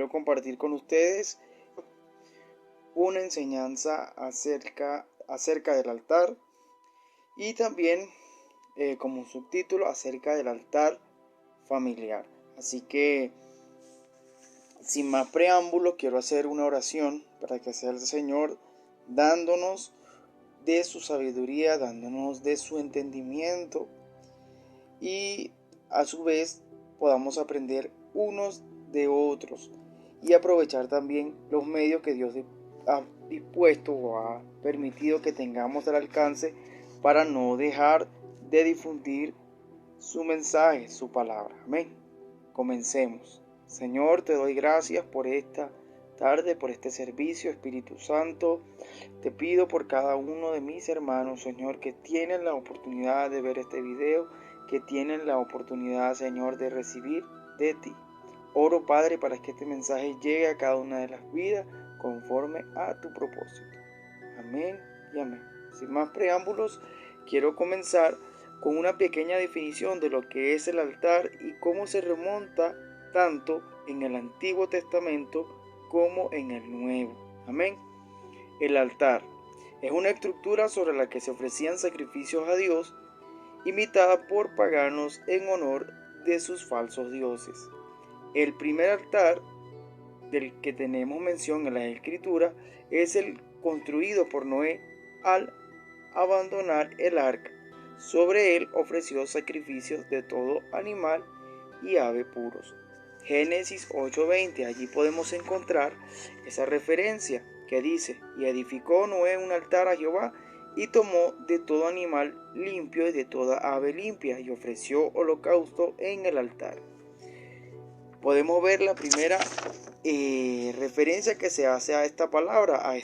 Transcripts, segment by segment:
quiero compartir con ustedes una enseñanza acerca del altar y también como subtítulo acerca del altar familiar. Así que sin más preámbulos, quiero hacer una oración para que sea el Señor dándonos de su sabiduría, dándonos de su entendimiento y a su vez podamos aprender unos de otros y aprovechar también los medios que Dios ha dispuesto o ha permitido que tengamos al alcance para no dejar de difundir su mensaje, su palabra. Amén. Comencemos. Señor, te doy gracias por esta tarde, por este servicio. Espíritu Santo, te pido por cada uno de mis hermanos, Señor, que tienen la oportunidad de ver este video, que tienen la oportunidad, Señor, de recibir de ti. Oro, Padre, para que este mensaje llegue a cada una de las vidas conforme a tu propósito. Amén y amén. Sin más preámbulos, quiero comenzar con una pequeña definición de lo que es el altar y cómo se remonta tanto en el Antiguo Testamento como en el Nuevo. Amén. El altar es una estructura sobre la que se ofrecían sacrificios a Dios, imitada por paganos en honor de sus falsos dioses. El primer altar del que tenemos mención en las Escrituras es el construido por Noé al abandonar el arca. Sobre él ofreció sacrificios de todo animal y ave puros. Génesis 8:20, allí podemos encontrar esa referencia que dice: y edificó Noé un altar a Jehová, y tomó de todo animal limpio y de toda ave limpia, y ofreció holocausto en el altar. Podemos ver la primera referencia que se hace a esta palabra, a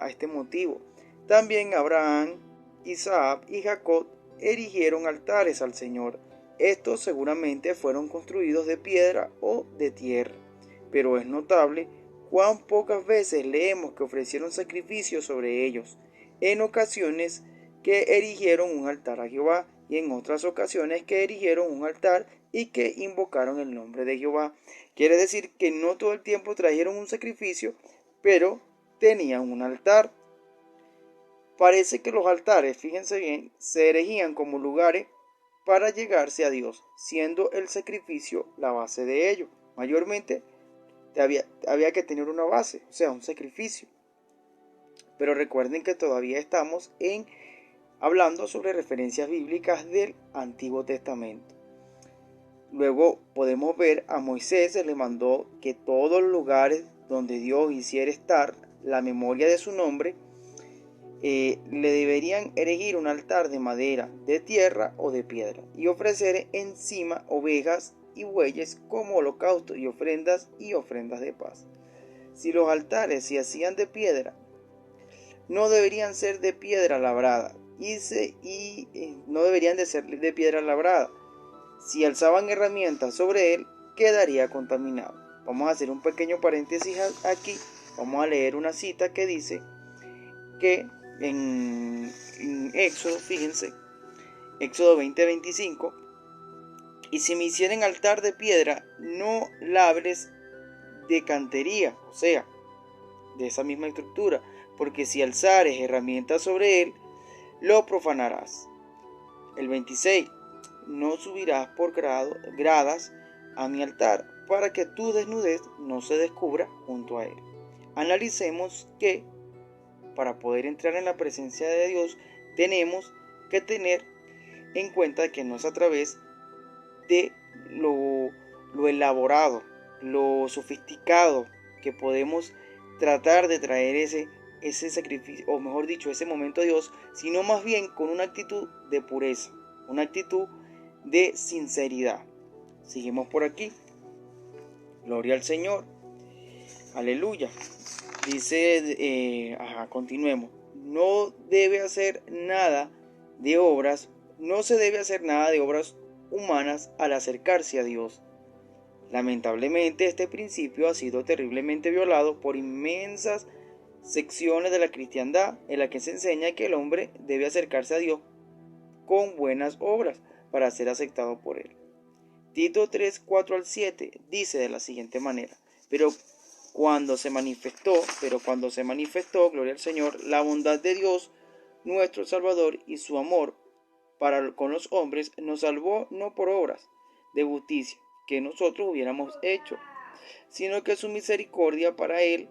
este motivo. También Abraham, Isaac y Jacob erigieron altares al Señor. Estos seguramente fueron construidos de piedra o de tierra, pero es notable cuán pocas veces leemos que ofrecieron sacrificios sobre ellos. En ocasiones que erigieron un altar a Jehová, y en otras ocasiones que erigieron un altar y que invocaron el nombre de Jehová. Quiere decir que no todo el tiempo trajeron un sacrificio, pero tenían un altar. Parece que los altares, fíjense bien, se erigían como lugares para llegarse a Dios, siendo el sacrificio la base de ello. Mayormente había que tener una base, o sea, un sacrificio. Pero recuerden que todavía estamos hablando sobre referencias bíblicas del Antiguo Testamento. Luego podemos ver a Moisés, se le mandó que todos los lugares donde Dios hiciera estar la memoria de su nombre, le deberían erigir un altar de madera, de tierra o de piedra, y ofrecer encima ovejas y bueyes como holocaustos y ofrendas de paz. Si los altares se hacían de piedra, no deberían ser de piedra labrada, no deberían de ser de piedra labrada. Si alzaban herramientas sobre él, quedaría contaminado. Vamos a hacer un pequeño paréntesis aquí. Vamos a leer una cita que dice que en Éxodo, fíjense, Éxodo 20:25, y si me hicieren altar de piedra, no labres de cantería, o sea, de esa misma estructura, porque si alzares herramientas sobre él, lo profanarás. El 26, no subirás por gradas a mi altar, para que tu desnudez no se descubra junto a él. Analicemos que para poder entrar en la presencia de Dios tenemos que tener en cuenta que no es a través de lo elaborado, lo sofisticado que podemos tratar de traer ese sacrificio, o mejor dicho, ese momento a Dios, sino más bien con una actitud de pureza, una actitud de sinceridad. Seguimos por aquí. Gloria al Señor. Aleluya. Dice, continuemos. No se debe hacer nada de obras humanas al acercarse a Dios. Lamentablemente, este principio ha sido terriblemente violado por inmensas secciones de la cristiandad, en la que se enseña que el hombre debe acercarse a Dios con buenas obras para ser aceptado por él. Tito 3:4-7 dice de la siguiente manera: pero cuando se manifestó, gloria al Señor, la bondad de Dios, nuestro Salvador, y su amor para con los hombres, nos salvó no por obras de justicia que nosotros hubiéramos hecho, sino que su misericordia para el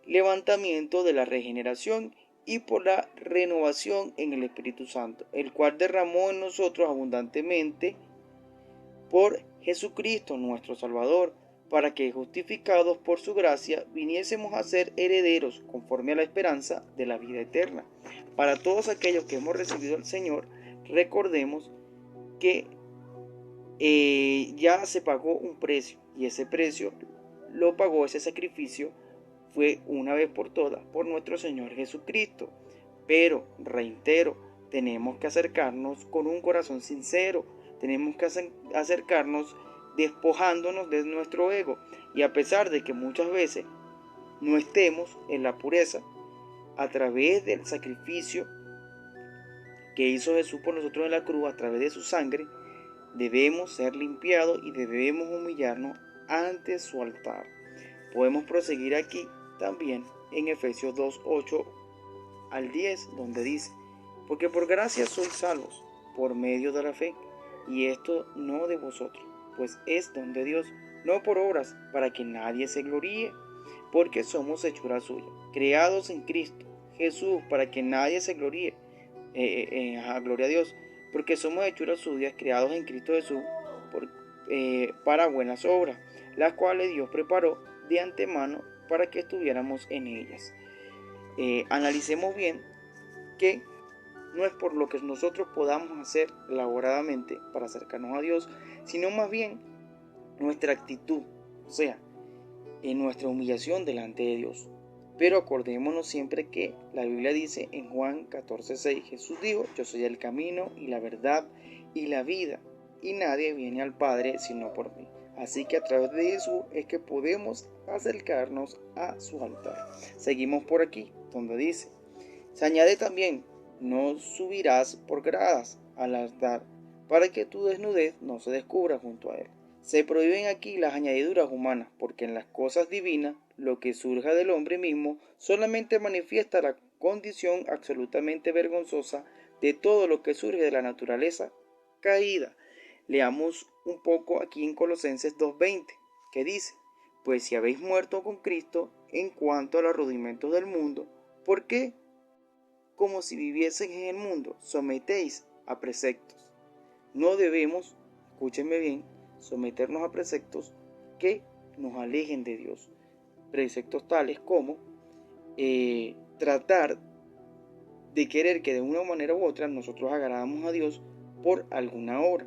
levantamiento de la regeneración y por la renovación en el Espíritu Santo, el cual derramó en nosotros abundantemente por Jesucristo nuestro Salvador, para que, justificados por su gracia, viniésemos a ser herederos conforme a la esperanza de la vida eterna. Para todos aquellos que hemos recibido al Señor, recordemos que ya se pagó un precio, y ese precio lo pagó, ese sacrificio fue una vez por todas por nuestro Señor Jesucristo. Pero, reitero, tenemos que acercarnos con un corazón sincero, tenemos que acercarnos despojándonos de nuestro ego, y a pesar de que muchas veces no estemos en la pureza, a través del sacrificio que hizo Jesús por nosotros en la cruz, a través de su sangre, debemos ser limpiados y debemos humillarnos ante su altar. Podemos proseguir aquí también en Efesios 2, 8 al 10, donde dice: porque por gracia sois salvos por medio de la fe, y esto no de vosotros, pues es don de Dios, no por obras, para que nadie se gloríe, porque somos hechura suya, creados en Cristo Jesús, para que nadie se gloríe. Gloria a Dios, porque somos hechura suyas, creados en Cristo Jesús para buenas obras, las cuales Dios preparó de antemano para que estuviéramos en ellas. Analicemos bien que no es por lo que nosotros podamos hacer elaboradamente para acercarnos a Dios, sino más bien nuestra actitud, o sea, en nuestra humillación delante de Dios. Pero acordémonos siempre que la Biblia dice en Juan 14:6, Jesús dijo: yo soy el camino y la verdad y la vida, y nadie viene al Padre sino por mí. Así que a través de Jesús es que podemos acercarnos a su altar. Seguimos por aquí, donde dice: se añade también: no subirás por gradas al altar, para que tu desnudez no se descubra junto a él. Se prohíben aquí las añadiduras humanas, porque en las cosas divinas, lo que surja del hombre mismo solamente manifiesta la condición absolutamente vergonzosa de todo lo que surge de la naturaleza caída. Leamos un poco aquí en Colosenses 2:20, que dice: pues si habéis muerto con Cristo en cuanto a los rudimentos del mundo, ¿por qué, como si vivieseis en el mundo, sometéis a preceptos? No debemos, escúchenme bien, someternos a preceptos que nos alejen de Dios. Preceptos tales como tratar de querer que de una manera u otra nosotros agradamos a Dios por alguna obra.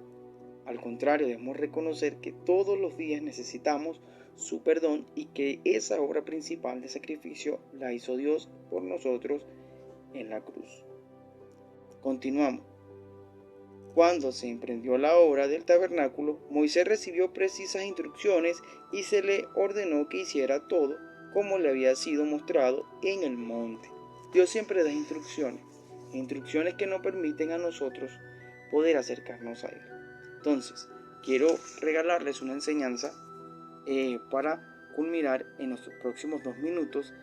Al contrario, debemos reconocer que todos los días necesitamos su perdón y que esa obra principal de sacrificio la hizo Dios por nosotros en la cruz. Continuamos. Cuando se emprendió la obra del tabernáculo, Moisés recibió precisas instrucciones y se le ordenó que hiciera todo como le había sido mostrado en el monte. Dios siempre da instrucciones que nos permiten a nosotros poder acercarnos a Él. Entonces, quiero regalarles una enseñanza para culminar en nuestros próximos 2 minutos.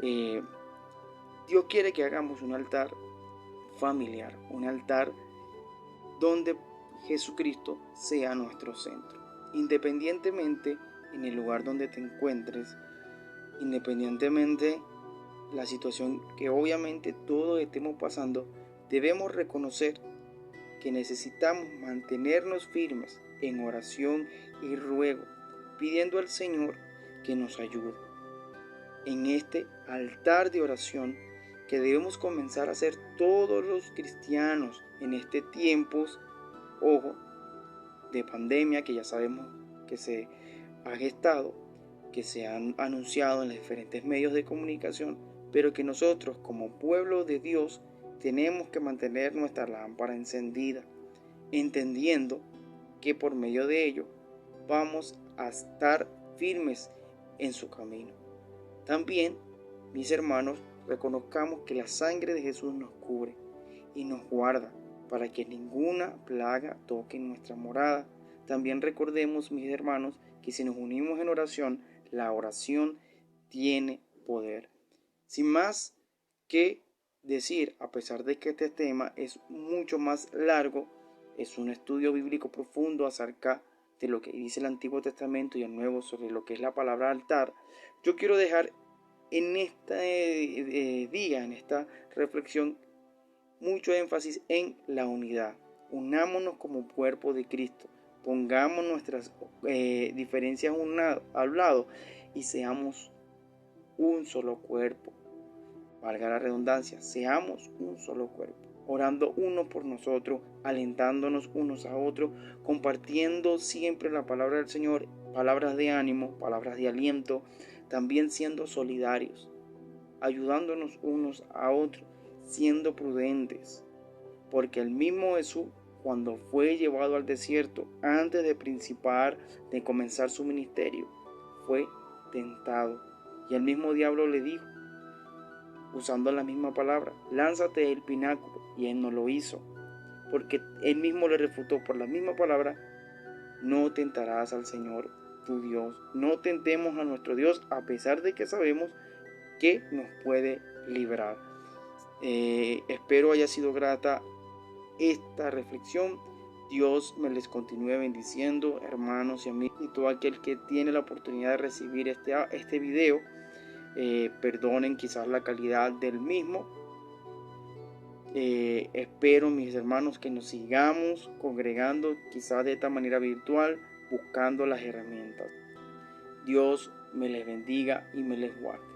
Dios quiere que hagamos un altar familiar, un altar donde Jesucristo sea nuestro centro. Independientemente en el lugar donde te encuentres, independientemente la situación que obviamente todos estemos pasando, debemos reconocer que necesitamos mantenernos firmes en oración y ruego, pidiendo al Señor que nos ayude. En este altar de oración que debemos comenzar a hacer todos los cristianos en este tiempo, ojo, de pandemia que ya sabemos que se ha gestado, que se han anunciado en los diferentes medios de comunicación, pero que nosotros como pueblo de Dios tenemos que mantener nuestra lámpara encendida, entendiendo que por medio de ello vamos a estar firmes en su camino. También, mis hermanos, reconozcamos que la sangre de Jesús nos cubre y nos guarda para que ninguna plaga toque nuestra morada. También recordemos, mis hermanos, que si nos unimos en oración, la oración tiene poder. Sin más que decir, a pesar de que este tema es mucho más largo, es un estudio bíblico profundo acerca de lo que dice el Antiguo Testamento y el Nuevo sobre lo que es la palabra altar, yo quiero dejar en este día, en esta reflexión, mucho énfasis en la unidad. Unámonos como cuerpo de Cristo, pongamos nuestras diferencias a un lado y seamos un solo cuerpo. Valga la redundancia, seamos un solo cuerpo, orando uno por nosotros, alentándonos unos a otros, compartiendo siempre la palabra del Señor, palabras de ánimo, palabras de aliento, también siendo solidarios, ayudándonos unos a otros, siendo prudentes, porque el mismo Jesús, cuando fue llevado al desierto, antes de comenzar su ministerio, fue tentado, y el mismo diablo le dijo, usando la misma palabra, lánzate del pináculo, y él no lo hizo, porque él mismo le refutó por la misma palabra, no tentarás al Señor tu Dios, no tentemos a nuestro Dios a pesar de que sabemos que nos puede librar. Espero haya sido grata esta reflexión. Dios me les continúe bendiciendo, hermanos y amigos, y todo aquel que tiene la oportunidad de recibir este video. Perdonen quizás la calidad del mismo. Espero, mis hermanos, que nos sigamos congregando quizás de esta manera virtual, buscando las herramientas. Dios me les bendiga y me les guarde.